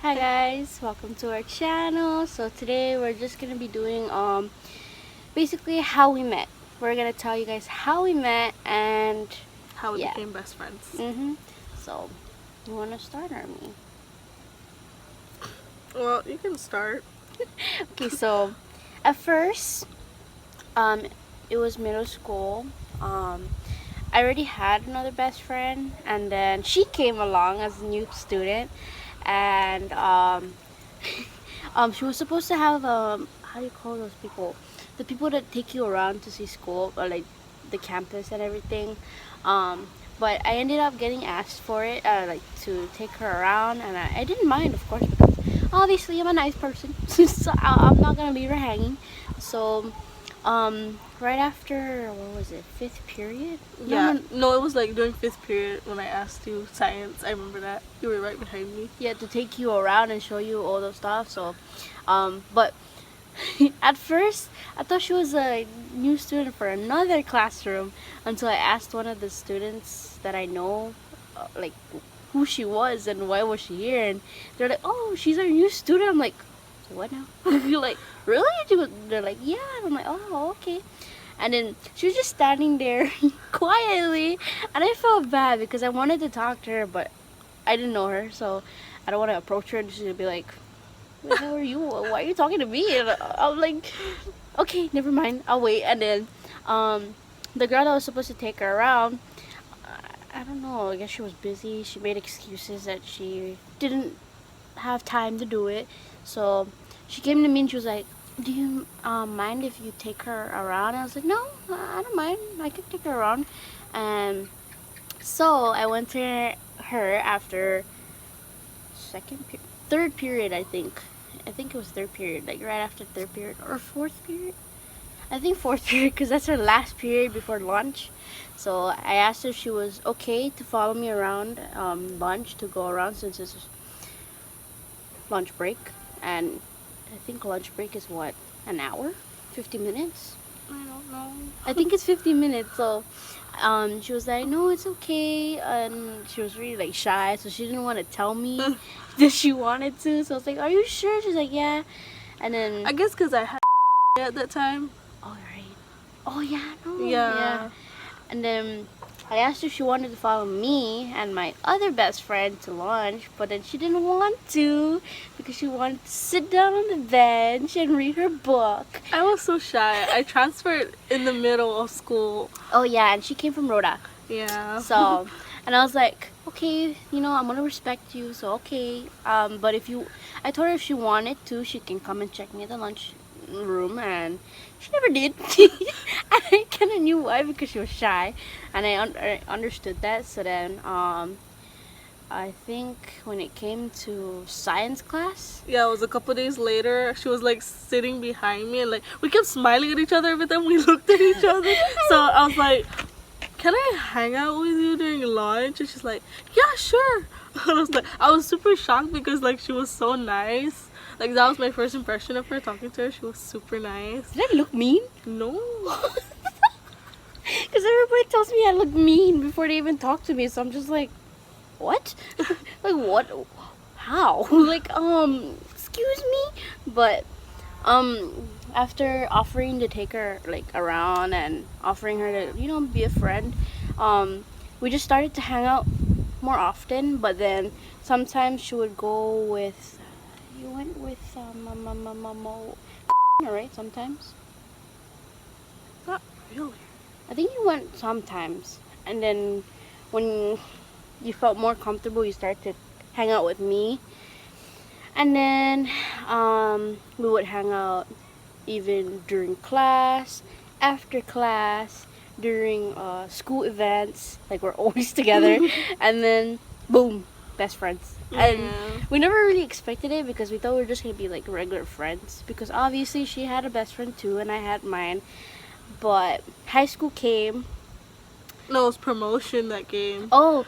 Hi guys, welcome to our channel. So today we're just gonna be doing basically how we met. We're gonna tell you guys how we met and how we became best friends. So you wanna start, Army? Well, you can start. Okay, so at first, it was middle school. I already had another best friend, and then she came along as a new student, and she was supposed to have how do you call those people? The people that take you around to see school or like the campus and everything. But I ended up getting asked for it, like to take her around, and I didn't mind, of course, because obviously I'm a nice person, so I'm not gonna leave her hanging. So, right after what was it, fifth period? No, it was like during fifth period when I asked you science. I remember that you were right behind me. Yeah, to take you around and show you all those stuff. So, but at first I thought she was a new student for another classroom until I asked one of the students that I know, like who she was and why was she here, and they're like, "Oh, she's our new student." I'm like, "What now?" You're like, "Really?" They're like, "Yeah." And I'm like, "Oh, okay." And then she was just standing there quietly, and I felt bad because I wanted to talk to her, but I didn't know her, so I don't want to approach her and she'll be like, "Who the hell are you? Why are you talking to me?" And I'm like, "Okay, never mind. I'll wait." And then, the girl that was supposed to take her around, I don't know. I guess she was busy. She made excuses that she didn't have time to do it. So she came to me and she was like, "Do you mind if you take her around?" And I was like, "No, I don't mind. I can take her around." And so I went to her after third period, I think. I think it was third period, like right after third period or fourth period. I think fourth period because that's her last period before lunch. So I asked her if she was okay to follow me around lunch, to go around since it's lunch break. And I think lunch break is what, an hour? 50 minutes? I don't know. I think it's 50 minutes. So she was like, "No, it's okay." And she was really like shy, so she didn't want to tell me that she wanted to. So I was like, "Are you sure?" She's like, "Yeah." And then I guess because I had at that time. oh right, oh yeah, no, Yeah. And then I asked her if she wanted to follow me and my other best friend to lunch, but then she didn't want to because she wanted to sit down on the bench and read her book. I was so shy. I transferred in the middle of school. Oh yeah, and she came from Rhoda. Yeah. So, and I was like, "Okay, I'm gonna respect you, so okay. But I told her if she wanted to, she can come and check me at the lunch room, and she never did. I kind of knew why, because she was shy, and I understood that. So then, I think when it came to science class, Yeah, it was a couple days later. She was like sitting behind me, and like we kept smiling at each other every time we looked at each other. So I was like, "Can I hang out with you during lunch?" And she's like, "Yeah, sure." And I was super shocked because like she was so nice. Like that was my first impression of her, talking to her. She was super nice. did I look mean? No. Because everybody tells me I look mean before they even talk to me, so I'm just like, what? Like what? How? Like excuse me? But after offering to take her like around and offering her to be a friend, we just started to hang out more often. But then sometimes she would go with, you went with right? Sometimes Not really. I think you went sometimes, and then when you felt more comfortable, you started to hang out with me. And then we would hang out even during class, after class, during school events. Like, we're always together. And then, boom, best friends. And Yeah. we never really expected it because we thought we were just going to be like regular friends. Because obviously she had a best friend too, and I had mine. But high school came. No, it was promotion that game. Oh,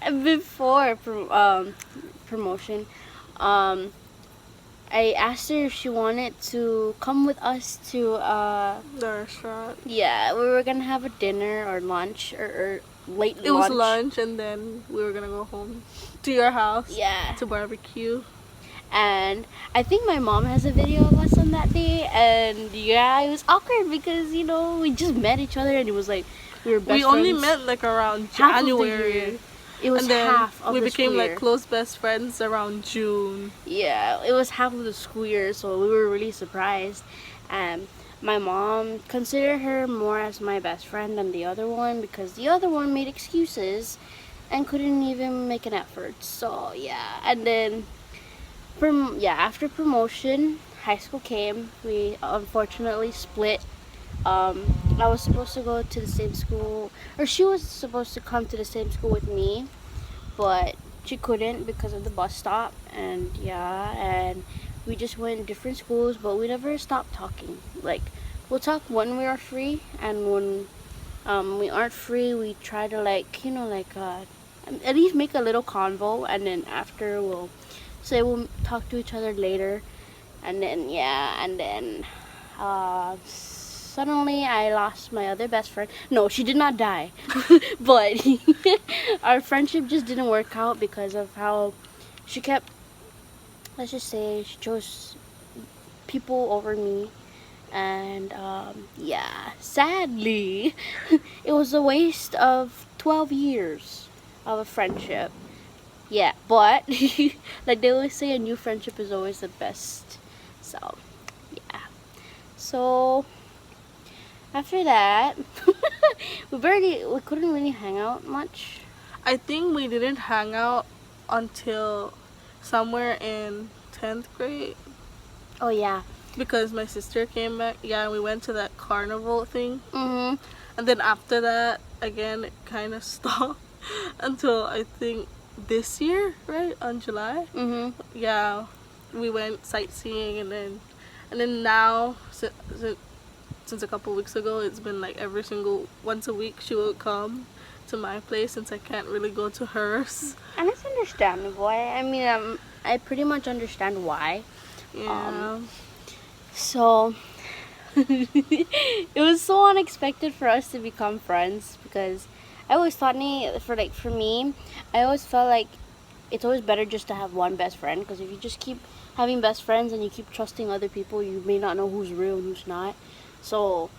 before promotion, I asked her if she wanted to come with us to The restaurant. yeah, we were gonna have a dinner or lunch or late It was lunch, and then we were gonna go home to your house. Yeah. To barbecue. And I think my mom has a video of us on that day, and yeah, it was awkward because we just met each other, and it was like we were best We friends. only met like around half of the January. year. It was And then half of we the became school like year. close best friends around June. Yeah, it was half of the school year, so we were really surprised. And my mom considered her more as my best friend than the other one because the other one made excuses and couldn't even make an effort. So yeah, and then after promotion, high school came. We unfortunately split. I was supposed to go to the same school, or she was supposed to come to the same school with me, but she couldn't because of the bus stop. And we just went in different schools, but we never stopped talking. Like, we'll talk when we are free, and when we aren't free, we try to at least make a little convo, and then after we'll say we'll talk to each other later. And then suddenly I lost my other best friend. No, she did not die, but our friendship just didn't work out because of how she kept, let's just say, she chose people over me. And sadly, it was a waste of 12 years of a friendship. Yeah, but like they always say, a new friendship is always the best. So yeah. So after that, we couldn't really hang out much. I think we didn't hang out until somewhere in 10th grade. Oh yeah. Because my sister came back. Yeah, we went to that carnival thing. Mhm. And then after that, again, it kind of stopped until I think this year, right? On July. Mhm. Yeah, we went sightseeing, and then now, since a couple weeks ago, it's been like once a week she will come to my place since I can't really go to hers. And it's understandable. I mean, I pretty much understand why. Yeah. So it was so unexpected for us to become friends because I always thought for me, I always felt like it's always better just to have one best friend, because if you just keep having best friends and you keep trusting other people, you may not know who's real and who's not. So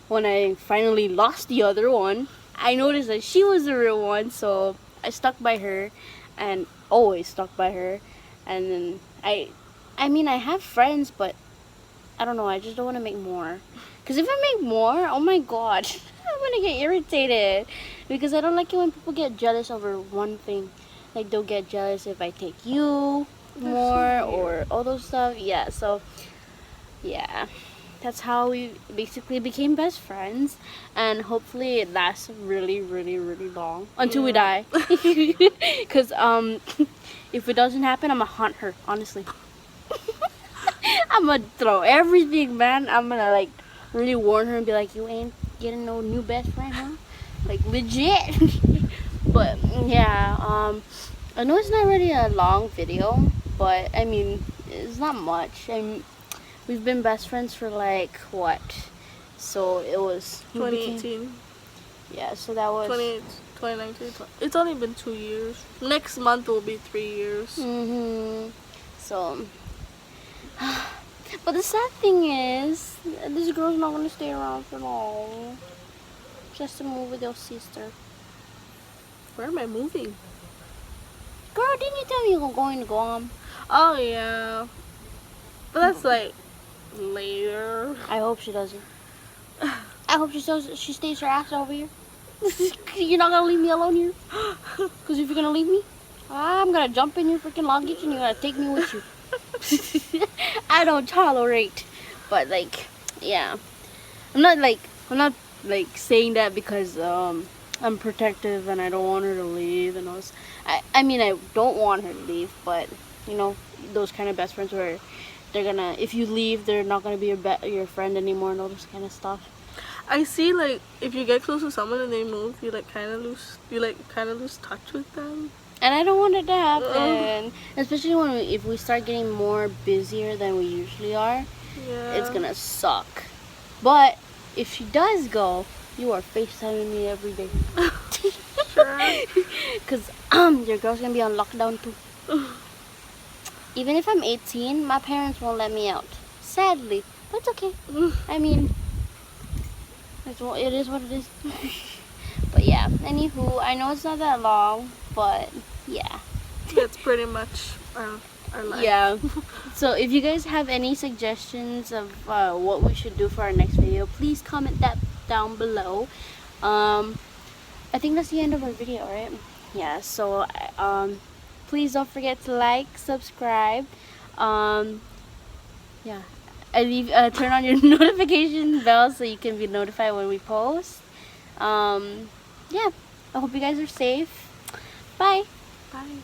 when I finally lost the other one, I noticed that she was the real one, so I stuck by her and always stuck by her. And then I mean, I have friends, but I don't know, I just don't want to make more. Because if I make more, oh my god, I'm going to get irritated. Because I don't like it when people get jealous over one thing. Like, they'll get jealous if I take you more or all those stuff. Yeah, so, yeah. That's how we basically became best friends. And hopefully it lasts really, really, really long. Until we die. Because, if it doesn't happen, I'm going to haunt her, honestly. I'm gonna throw everything, man. I'm gonna like really warn her and be like, you ain't getting no new best friend, huh? Like, legit. But yeah, I know it's not really a long video, but I mean, it's not much. We've been best friends for like what? So it was 2018. Yeah, so that was 2019. It's only been 2 years. Next month will be 3 years. So, but the sad thing is, this girl's not gonna stay around for long. She has to move with your sister. Where am I moving? Girl, didn't you tell me you were going to Guam? Oh yeah, but that's like later. I hope she doesn't. I hope she stays her ass over here. You're not gonna leave me alone here? Because if you're gonna leave me, I'm gonna jump in your freaking luggage and you're gonna take me with you. I don't tolerate. But like, yeah, I'm not like saying that because I'm protective and I don't want her to leave and all. I mean, I don't want her to leave, but you know, those kind of best friends where they're gonna, if you leave, they're not gonna be your friend anymore and all this kind of stuff. I see, like, if you get close to someone and they move, you kind of lose touch with them. And I don't want it to happen, especially if we start getting more busier than we usually are. Yeah. It's gonna suck. But if she does go, you are FaceTiming me every day. sure. Because your girl's gonna be on lockdown too. Even if I'm 18, my parents won't let me out. Sadly. But it's okay. I mean, it is what it is. But yeah, anywho, I know it's not that long, but yeah. That's pretty much our life. Yeah. So if you guys have any suggestions of what we should do for our next video, please comment that down below. I think that's the end of our video, right? Yeah. So please don't forget to like, subscribe. Yeah. Turn on your notification bell so you can be notified when we post. Yeah. I hope you guys are safe. Bye. Bye.